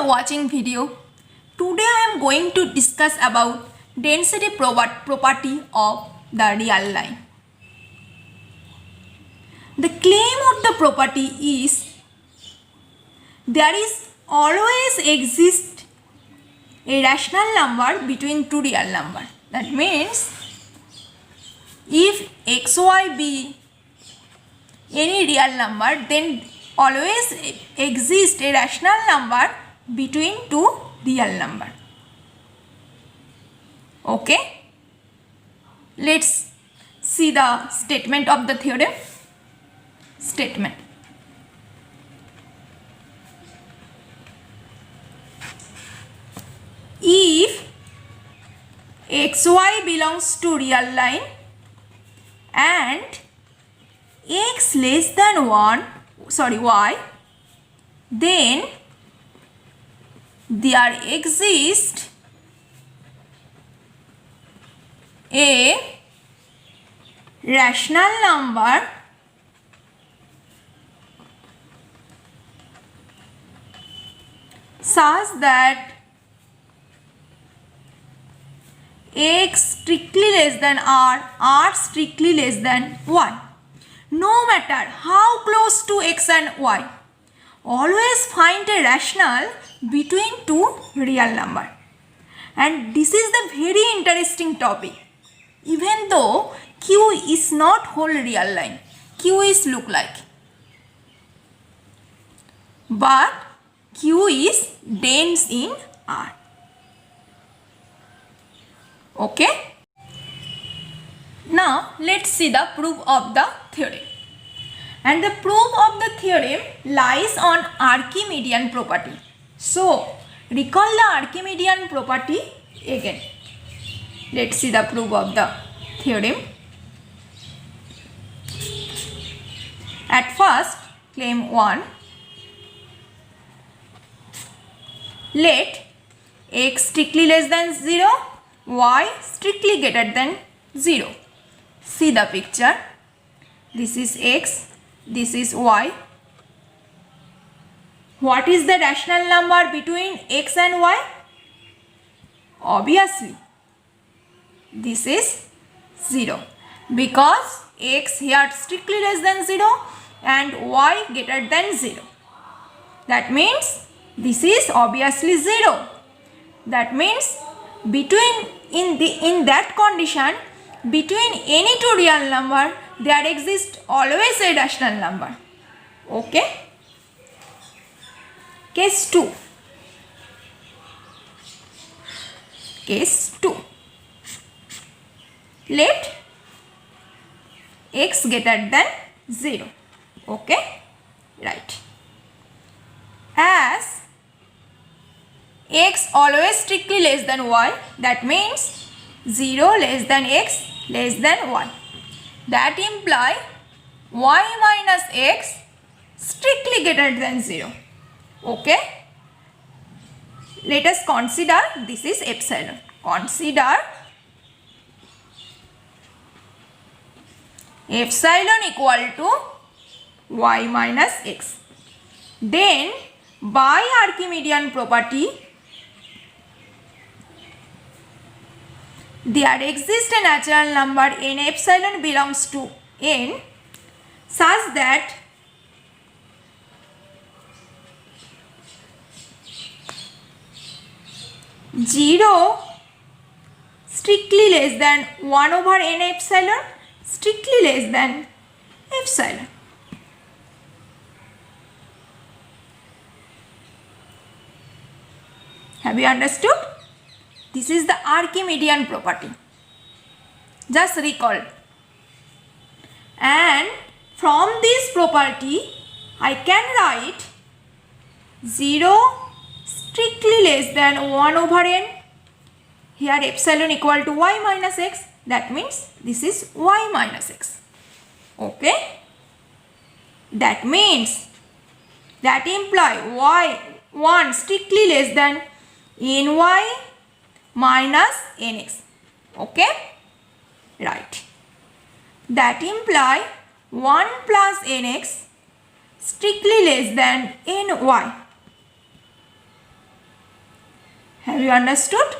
watching video. Today I am going to discuss about density property of the real line. The claim of the property is there is always exist a rational number between two real numbers. That means if xy be any real number, then always exist a rational number between two real number. Okay, let's see the statement of the theorem. Statement: if xy belongs to real line and x less than y, then there exists a rational number such that x strictly less than r strictly less than y. No matter how close to x and y, always find a rational between two real numbers. And this is the very interesting topic. Even though Q is not whole real line, Q is look like, but Q is dense in R. Okay. Now let's see the proof of the theorem. And the proof of the theorem lies on Archimedean property. So recall the Archimedean property again. Let's see the proof of the theorem. At first, claim 1. Let x strictly less than 0, y strictly greater than 0. See the picture. This is x, this is y. What is the rational number between x and y? Obviously, this is 0, because x here strictly less than 0 and y greater than 0. That means this is obviously 0. That means in that condition, between any two real number, there exists always a rational number. Okay. Case 2. Case 2. Let x greater than 0. Okay. Right. As x always strictly less than y, that means 0 less than x less than y. That imply y minus x strictly greater than 0. Okay. Let us consider this is epsilon. Consider epsilon equal to y minus x. Then by Archimedean property, there exists a natural number n epsilon belongs to n such that zero strictly less than 1 over n epsilon strictly less than epsilon. Have you understood? This is the Archimedean property. Just recall. And from this property, I can write 0 strictly less than 1 over n. Here epsilon equal to y minus x. That means this is y minus x. Okay. That means that imply y1 strictly less than ny minus nx. Okay. Right. That imply 1 plus nx strictly less than ny. Have you understood?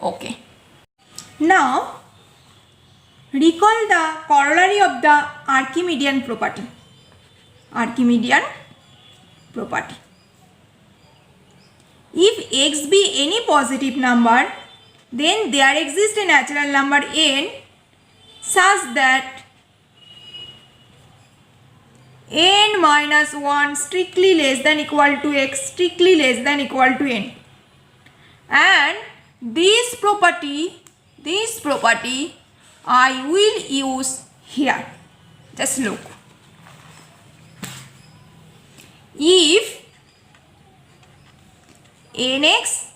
Okay. Now recall the corollary of the Archimedean property. Archimedean property. If x be any positive number, then there exists a natural number n such that n minus 1 strictly less than equal to x strictly less than equal to n. And this property I will use here. Just look. If nx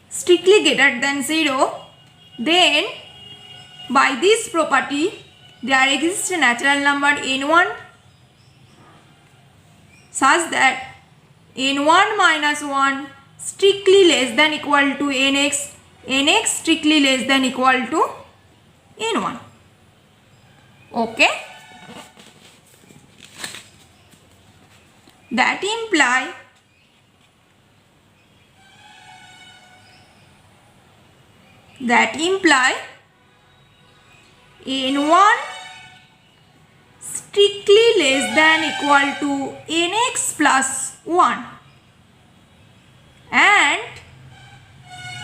strictly greater than 0, then by this property there exists a natural number n1 such that n1 minus 1 strictly less than equal to nx, nx strictly less than equal to n1. Okay? That imply n1 strictly less than equal to nx plus 1 and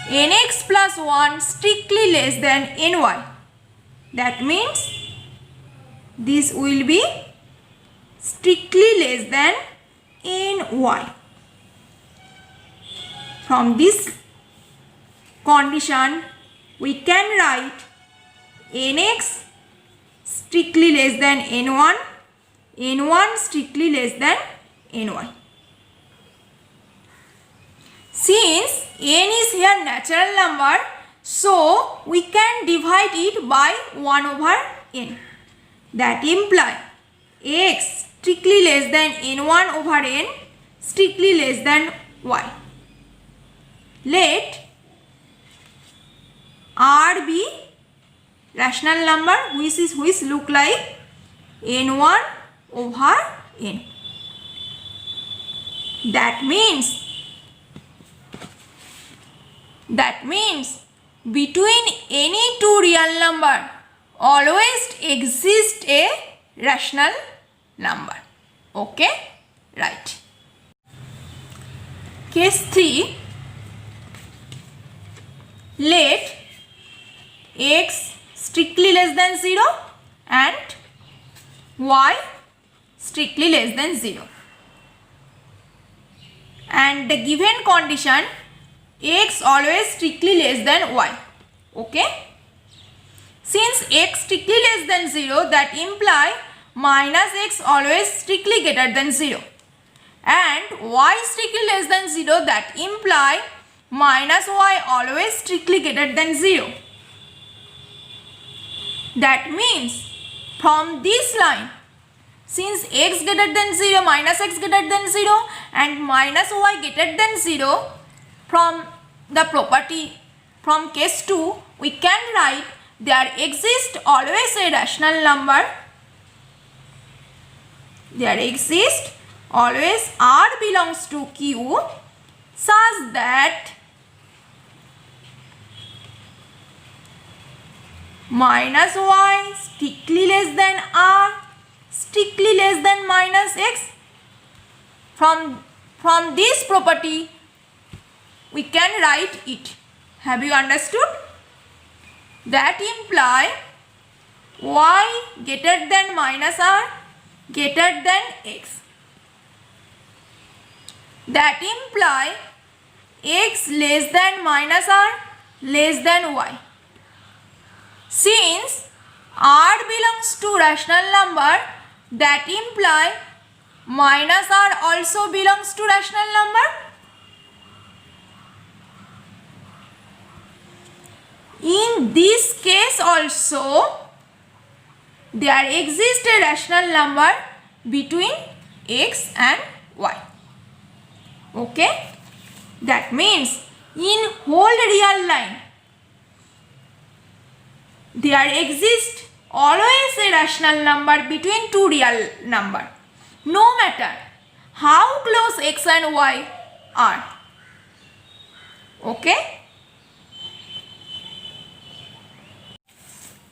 nx plus 1 strictly less than ny. That means this will be strictly less than ny. From this condition we can write nx strictly less than n1, n1 strictly less than ny. Since n is here natural number, so we can divide it by 1 over n. That implies x strictly less than n1 over n strictly less than y. Let R be rational number which look like n1 over n. That means between any two real number always exists a rational number. Okay? Right. Case 3. Let x strictly less than 0 and y strictly less than 0. And the given condition x always strictly less than y. Okay? Since x strictly less than 0, that imply minus x always strictly greater than 0. And y strictly less than 0, that imply minus y always strictly greater than 0. That means from this line, since x greater than 0, minus x greater than 0 and minus y greater than 0, from the property from case 2 we can write there exists always a rational number. There exists always R belongs to Q such that minus y strictly less than R strictly less than minus x. From this property we can write it. Have you understood? That imply y greater than minus R greater than x. That imply x less than minus R less than y. Since R belongs to rational number, that imply minus R also belongs to rational number. In this case also there exists a rational number between x and y. Okay? That means in whole real line there exists always a rational number between two real number. No matter how close x and y are. Okay.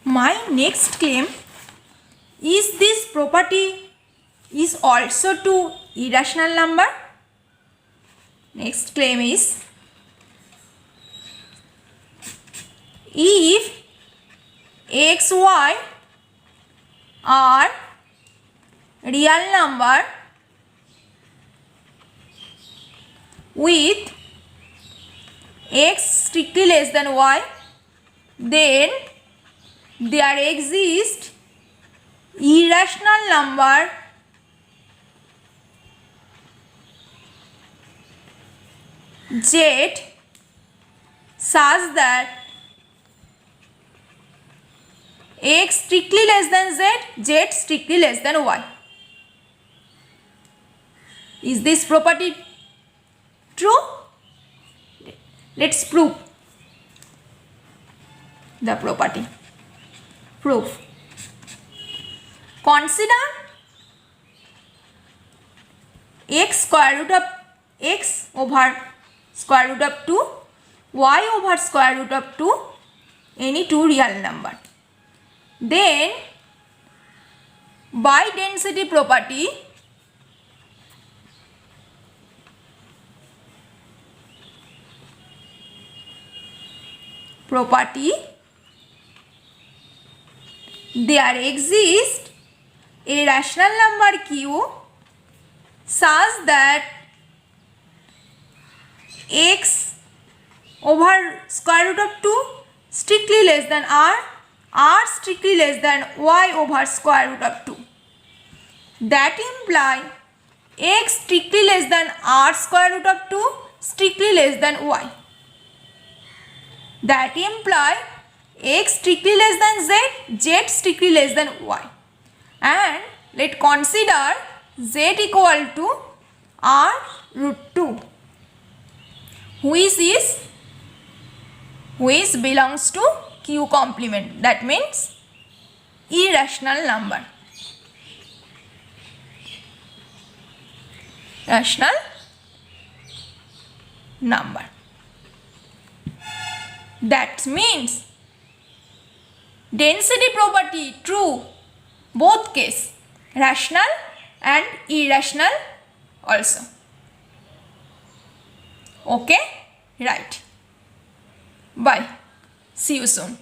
My next claim is this property is also to irrational number. Next claim is if x, y are real number with x strictly less than y, then there exists irrational number z such that x strictly less than z, z strictly less than y. Is this property true? Let's prove the property. Proof. Consider x square root of x over square root of 2, y over square root of 2, any two real number. Then by density property, there exists a rational number q such that x over square root of 2 strictly less than r, r strictly less than y over square root of 2. That imply x strictly less than r square root of 2 strictly less than y. That imply x strictly less than z, z strictly less than y. And let consider z equal to r root 2, which belongs to q complement. That means irrational number. Rational number. That means density property true both case, rational and irrational also. Okay, right. Bye. See you soon.